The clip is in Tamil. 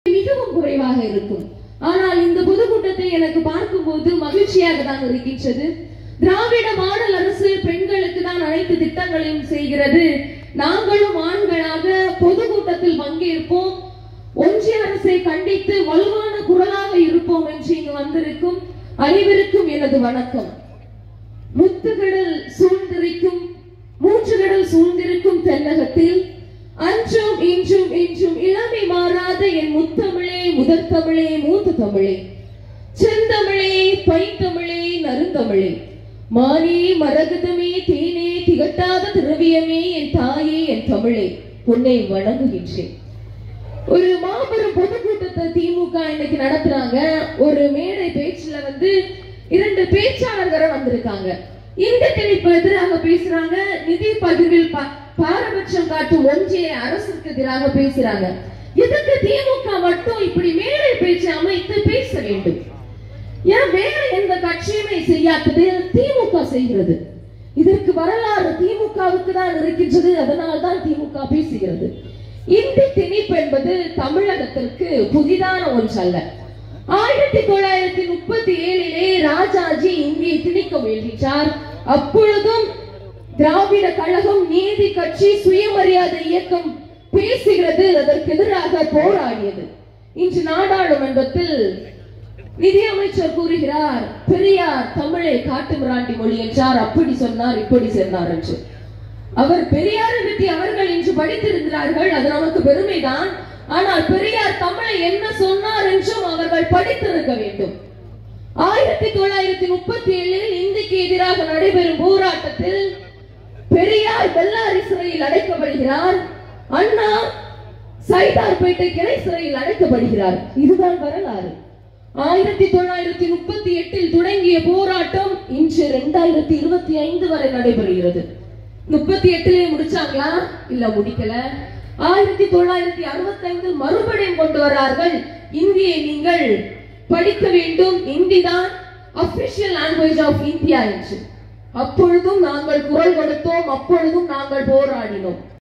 மிகவும் குறைவாக இருக்கும். ஆனால் இந்த பொதுக்கூட்டத்தை எனக்கு பார்க்கும்போது மகிழ்ச்சியாக தான் இருக்கின்றது. திராவிட மாடல் அரசு பெண்களுக்கு தான் அனைத்து திட்டங்களையும் செய்கிறது. நாங்களும் ஆண்களாக பொதுக்கூட்டத்தில் பங்கேற்போம், ஒன்றிய அரசை கண்டித்து வலுவான குரலாக இருப்போம் என்று இங்கு வந்திருக்கும் அனைவருக்கும் எனது வணக்கம். முத்துகடல் சூழ்ந்திருக்கும் மூச்சுகடல் சூழ்ந்திருக்கும் தென்னகத்தில் அன்றும் இன்றும் என்றும் இளமை மாறாத என் முத்தமிழே, முதற் தமிழே, மூத்த தமிழே, செந்தமிழே, பைந்தமிழே, நறுந்தமிழே, மானே, மரகதமே, தேனே, திகட்டாத திரவியமே, என் தாயே, என் தமிழே, உன்னை வணங்குகின்றேன். ஒரு மாபெரும் பொதுக்கூட்டத்தை திமுக இன்னைக்கு நடத்துறாங்க. ஒரு மேடை பேச்சுல இரண்டு பேச்சாளர்கள் வந்திருக்காங்க. இந்த திணிப்பு எதிராக பேசுறாங்க, நிதி பகிர்வில் பாரபட்சம் காட்டும் ஒன்றிய அரசுக்கு எதிராக பேசுறாங்க. இதுக்கு திமுக மட்டும் இப்படி மேடை பேச்சு அமைத்து பேச வேண்டும்? ஏன் வேற எந்த கட்சியுமே செய்யாதது திமுக செய்கிறது? இதற்கு வரலாறு திமுகவுக்கு தான் இருக்கின்றது. அதனால்தான் திமுக பேசுகிறது. இந்தி திணிப்பு என்பது தமிழகத்திற்கு புதிதான ஒன்றல்ல. 1937 ராஜாஜி இந்தியை திணிக்க முயல்கின்றார். அப்பொழுதும் திராவிட கழகம், நீதி கட்சி, சுயமரியாதை இயக்கம் பேசுகிறது, அதற்கு எதிராக போராடியது. இன்று நாடாளுமன்றத்தில் நிதியமைச்சர் கூறுகிறார், பெரியார் தமிழை காட்டுமிராண்டி மொழி என்றார், அப்படி சொன்னார், இப்படி சொன்னார் என்று. அவர் பெரியாரை பற்றி அவர்கள் இன்று படித்திருக்கிறார்கள், அது நமக்கு பெருமைதான். ஆனால் பெரியார் தமிழை என்ன சொன்னார் என்றும் அவர்கள் படித்திருக்க வேண்டும். 1937 இந்திக்கு எதிராக நடைபெறும் போராட்டத்தில் பெரியார் பெல்லாரி சிறையில் அடைக்கப்படுகிறார், அண்ணா சைதார்பேட்டை கிளை சிறையில் அடைக்கப்படுகிறார். இதுதான் வரலாறு. 1938 தொடங்கிய போராட்டம் இன்று 2025 வரை நடைபெறுகிறது. 38 முடிச்சாங்களா? இல்ல, முடிக்கல. 1965 மறுபடியும் கொண்டு வர்றார்கள், இந்தியை நீங்கள் படிக்க வேண்டும், இந்தி தான் அபிஷியல் லாங்குவேஜ் ஆஃப் இந்தியா என்று. அப்பொழுதும் நாங்கள் குரல் கொடுத்தோம், அப்பொழுதும் நாங்கள் போராடினோம்.